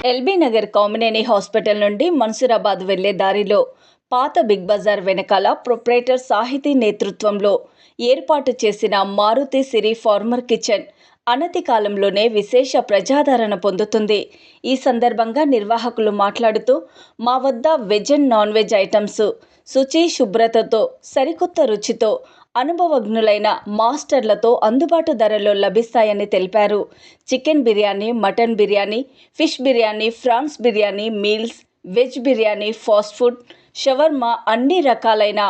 LB Nagar Kamineni hospital నుండి మన్సూరాబాద్ వెళ్లే దారిలో పాత బిగ్ బజార్ వెనకాల ప్రొప్రైటర్ సాహితీ నేతృత్వంలో ఏర్పాటు చేసిన మారుతి సిరి ఫార్మర్ కిచెన్ అనతి కాలంలోనే విశేష ప్రజాదరణ పొందుతుంది. ఈ సందర్భంగా నిర్వాహకులు మాట్లాడుతూ, మా వద్ద veg and non veg items శుచి శుభ్రతతో సరికొత్త రుచితో అనుభవజ్ఞులైన మాస్టర్లతో అందుబాటు ధరల్లో లభిస్తాయని తెలిపారు. Chicken biryani, mutton biryani, fish biryani, prawns biryani, meals, veg biryani, fast food, shawarma, అన్ని రకాలైన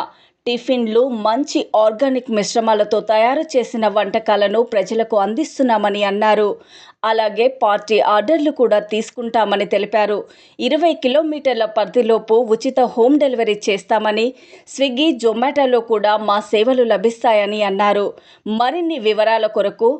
టిఫిన్లు, మంచి ఆర్గానిక్ మిశ్రమాలతో తయారు చేసిన వంటకాలను ప్రజలకు అందిస్తున్నామని అన్నారు. అలాగే పార్టీ ఆర్డర్లు కూడా తీసుకుంటామని తెలిపారు. 20 కిలోమీటర్ల పరిధిలోపు ఉచిత హోమ్ డెలివరీ చేస్తామని, స్విగ్గీ, జొమాటోలో కూడా మా సేవలు లభిస్తాయని అన్నారు. మరిన్ని వివరాల కొరకు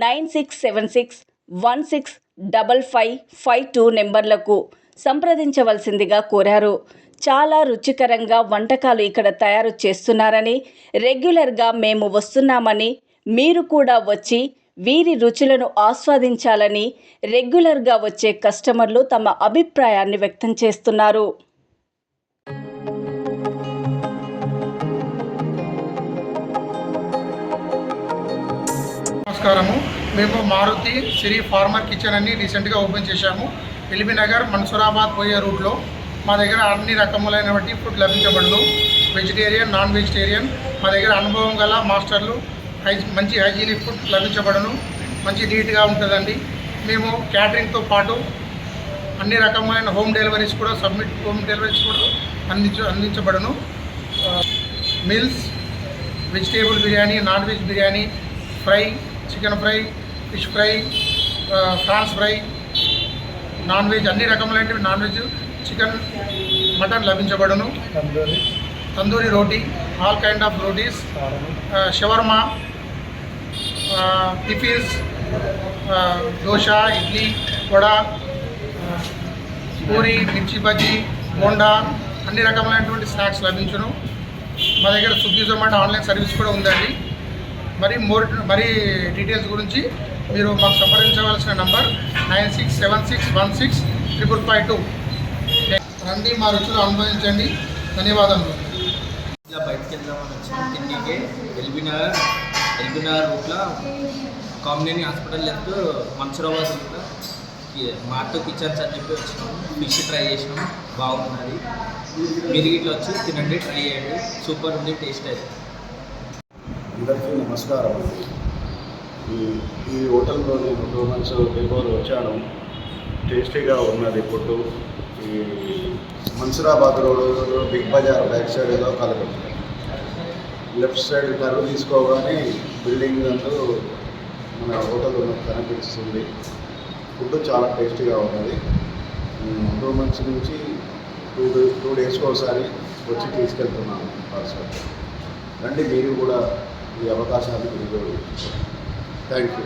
9676165552 నెంబర్లకు సంప్రదించవలసిందిగా కోరారు. చాలా రుచికరంగా వంటకాలు ఇక్కడ తయారు చేస్తున్నారని, రెగ్యులర్గా మేము వస్తున్నామని, మీరు కూడా వచ్చి వీరి రుచులను ఆస్వాదించాలని రెగ్యులర్గా వచ్చే కస్టమర్లు తమ అభిప్రాయాన్ని వ్యక్తం చేస్తున్నారు. నమస్కారము. మేము మారుతి సిరి ఫార్మర్ కిచెన్ అని రీసెంట్గా ఓపెన్ చేశాము. ఎల్బీ నగర్ మన్సూరాబాద్ పోయే రూట్లో మా దగ్గర అన్ని రకములైనటువంటి ఫుడ్ లభించబడును. Vegetarian, non vegetarian. మా దగ్గర అనుభవం గల మాస్టర్లు, మంచి హైజీనిక్ ఫుడ్ లభించబడును. మంచి నీట్గా ఉంటుందండి. మేము క్యాటరింగ్తో పాటు అన్ని రకమైన హోమ్ డెలివరీస్ కూడా అందించబడును. Meals, vegetable biryani, non veg biryani, fry, chicken fry, fish fry, prawns fry, non veg అన్ని రకములైనవి నాన్ వెజ్, చికెన్, మటన్ లభించబడును. Tandoori roti, all kind of rotis, shawarma, tiffins, dosa, idli, vada, puri, mirchi bajji, bonda, అన్ని రకములైనటువంటి స్నాక్స్ లభించును. మా దగ్గర స్విగ్గీ, జొమాటో ఆన్లైన్ సర్వీస్ కూడా ఉందండి. మరి డీటెయిల్స్ గురించి మీరు మాకు సంప్రదించవలసిన నంబర్ 9676165552. రండి, మా రుచులు అనుభవించండి. ధన్యవాదములు. బయటకు వెళ్దామని వచ్చినాం తిండికి. ఎల్బీ నగర్ రూట్లో కామినేని హాస్పిటల్ లెఫ్ట్ మన్సూరాబాద్ రూట్లో మారుతి కిచెన్స్ అని చెప్పి వచ్చినాం. ఫిష్ ట్రై చేసినాం, బాగున్నది. మీరు ఇట్లా వచ్చి తినండి, ట్రై చేయండి. సూపర్ ఉంది, టేస్ట్ అయితే. అందరికీ నమస్కారం. ఈ హోటల్లో నేను 2 months బిఫోర్ వచ్చాను. టేస్టీగా ఉన్నది ఫుడ్. ఈ మన్సూరాబాద్ రోడ్ బిగ్ బజార్ బ్యాక్ సైడ్లో కలదు. లెఫ్ట్ సైడ్ కర్వ్ తీసుకోగానే బిల్డింగ్ అంటూ మన హోటల్ కనిపిస్తుంది. ఫుడ్ చాలా టేస్టీగా ఉన్నది. 2 months నుంచి 2 daysకి ఒకసారి వచ్చి తీసుకెళ్తున్నాను పార్సల్. రండి, మీరు కూడా ఈ అవకాశాన్ని వినియోగించుకోండి. Thank you.